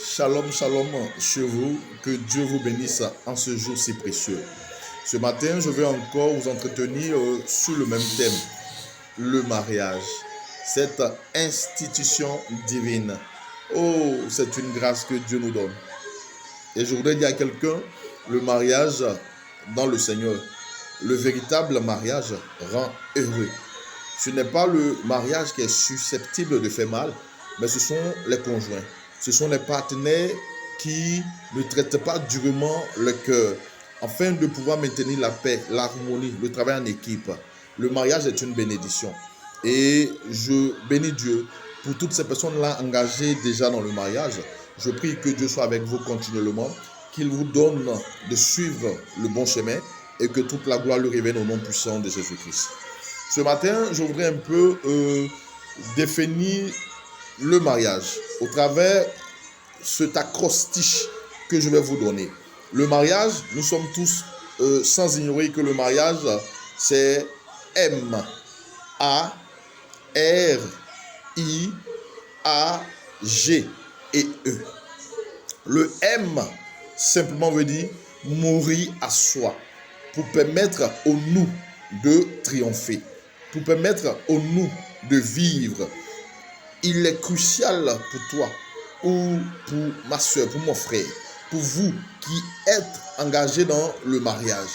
Shalom, shalom chez vous. Que Dieu vous bénisse en ce jour si précieux. Ce matin, je vais encore vous entretenir sur le même thème, le mariage. Cette institution divine. Oh, c'est une grâce que Dieu nous donne. Et je voudrais dire à quelqu'un, le mariage dans le Seigneur, le véritable mariage rend heureux. Ce n'est pas le mariage qui est susceptible de faire mal, mais ce sont les conjoints. Ce sont les partenaires qui ne traitent pas durement le cœur afin de pouvoir maintenir la paix, l'harmonie, le travail en équipe. Le mariage est une bénédiction. Et je bénis Dieu pour toutes ces personnes-là engagées déjà dans le mariage. Je prie que Dieu soit avec vous continuellement, qu'il vous donne de suivre le bon chemin et que toute la gloire lui revienne au nom puissant de Jésus-Christ. Ce matin, je voudrais un peu définir le mariage au travers cet acrostiche que je vais vous donner. Le mariage, nous sommes tous sans ignorer que le mariage, c'est M-A-R-I-A-G et E. Le M simplement veut dire mourir à soi pour permettre au nous de triompher, pour permettre au nous de vivre. Il est crucial pour toi ou pour ma soeur, pour mon frère, pour vous qui êtes engagés dans le mariage,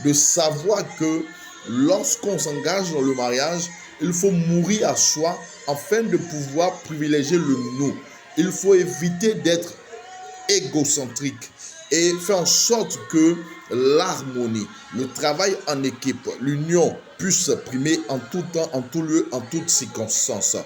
de savoir que lorsqu'on s'engage dans le mariage, il faut mourir à soi afin de pouvoir privilégier le nous. Il faut éviter d'être égocentrique et faire en sorte que l'harmonie, le travail en équipe, l'union puisse primer en tout temps, en tout lieu, en toutes circonstances.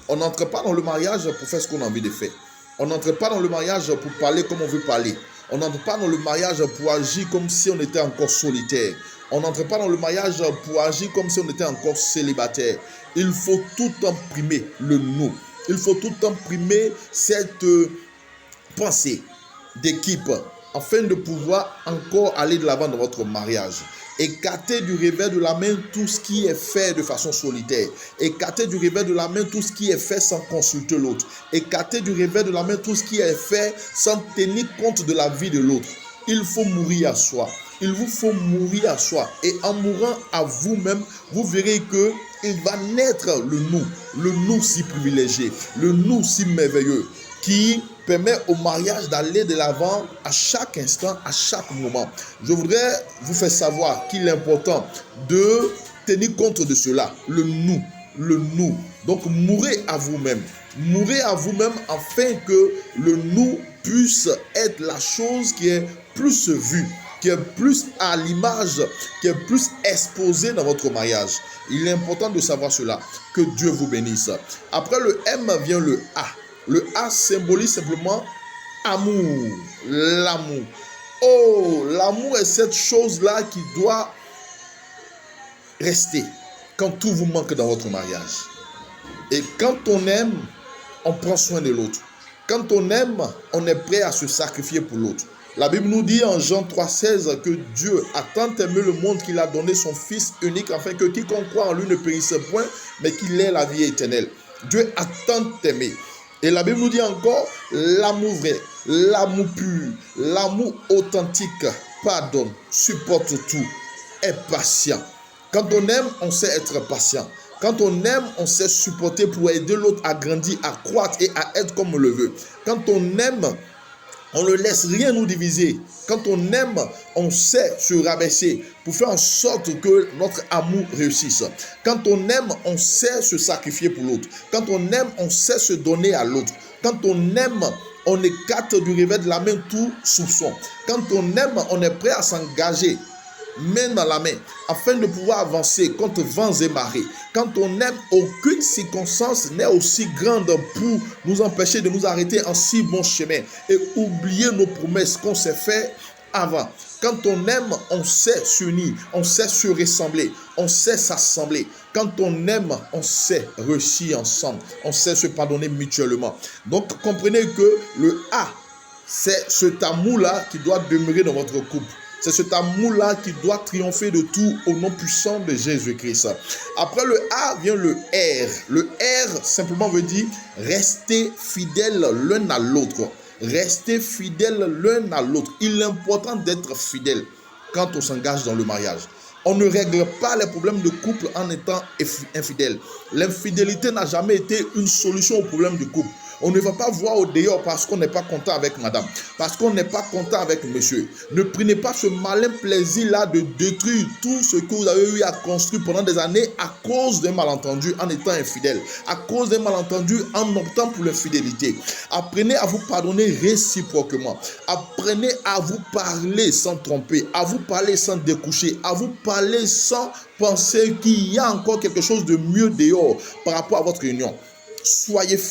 On n'entre pas dans le mariage pour faire ce qu'on a envie de faire. On n'entre pas dans le mariage pour parler comme on veut parler. On n'entre pas dans le mariage pour agir comme si on était encore solitaire. On n'entre pas dans le mariage pour agir comme si on était encore célibataire. Il faut tout imprimer le nous. Il faut tout imprimer cette pensée d'équipe afin de pouvoir encore aller de l'avant dans votre mariage. Écartez du revers de la main tout ce qui est fait de façon solitaire. Écartez du revers de la main tout ce qui est fait sans consulter l'autre. Écartez du revers de la main tout ce qui est fait sans tenir compte de la vie de l'autre. Il faut mourir à soi. Il vous faut mourir à soi. Et en mourant à vous-même, vous verrez que il va naître le nous si privilégié, le nous si merveilleux, qui permet au mariage d'aller de l'avant à chaque instant, à chaque moment. Je voudrais vous faire savoir qu'il est important de tenir compte de cela, le nous. Donc, mourrez à vous-même. Mourrez à vous-même afin que le nous puisse être la chose qui est plus vue, qui est plus à l'image, qui est plus exposée dans votre mariage. Il est important de savoir cela. Que Dieu vous bénisse. Après le M vient le A. Le A symbolise simplement amour, l'amour. Oh, l'amour est cette chose-là qui doit rester quand tout vous manque dans votre mariage. Et quand on aime, on prend soin de l'autre. Quand on aime, on est prêt à se sacrifier pour l'autre. La Bible nous dit en Jean 3,16 que Dieu a tant aimé le monde qu'il a donné son Fils unique afin que quiconque croit en lui ne périsse point, mais qu'il ait la vie éternelle. Dieu a tant aimé. Et la Bible nous dit encore, l'amour vrai, l'amour pur, l'amour authentique, pardonne, supporte tout, est patient. Quand on aime, on sait être patient. Quand on aime, on sait supporter pour aider l'autre à grandir, à croître et à être comme on le veut. Quand on aime, on ne laisse rien nous diviser. Quand on aime, on sait se rabaisser pour faire en sorte que notre amour réussisse. Quand on aime, on sait se sacrifier pour l'autre. Quand on aime, on sait se donner à l'autre. Quand on aime, on écarte du revers de la main tout soupçon. Quand on aime, on est prêt à s'engager main dans la main afin de pouvoir avancer contre vents et marées. Quand on aime, aucune circonstance n'est aussi grande pour nous empêcher de nous arrêter en si bon chemin et oublier nos promesses qu'on s'est fait avant. Quand on aime, on sait s'unir, on sait se ressembler, on sait s'assembler. Quand on aime, on sait réussir ensemble, on sait se pardonner mutuellement. Donc comprenez que le A, c'est cet amour-là qui doit demeurer dans votre couple. C'est cet amour-là qui doit triompher de tout au nom puissant de Jésus-Christ. Après le A vient le R. Le R simplement veut dire rester fidèle l'un à l'autre. Restez fidèles l'un à l'autre. Il est important d'être fidèle quand on s'engage dans le mariage. On ne règle pas les problèmes de couple en étant infidèle. L'infidélité n'a jamais été une solution au problème du couple. On ne va pas voir au dehors parce qu'on n'est pas content avec madame, parce qu'on n'est pas content avec monsieur. Ne prenez pas ce malin plaisir-là de détruire tout ce que vous avez eu à construire pendant des années à cause d'un malentendu en étant infidèle, à cause d'un malentendu en optant pour l'infidélité. Apprenez à vous pardonner réciproquement. Apprenez à vous parler sans tromper, à vous parler sans découcher, à vous parler sans penser qu'il y a encore quelque chose de mieux dehors par rapport à votre union. Soyez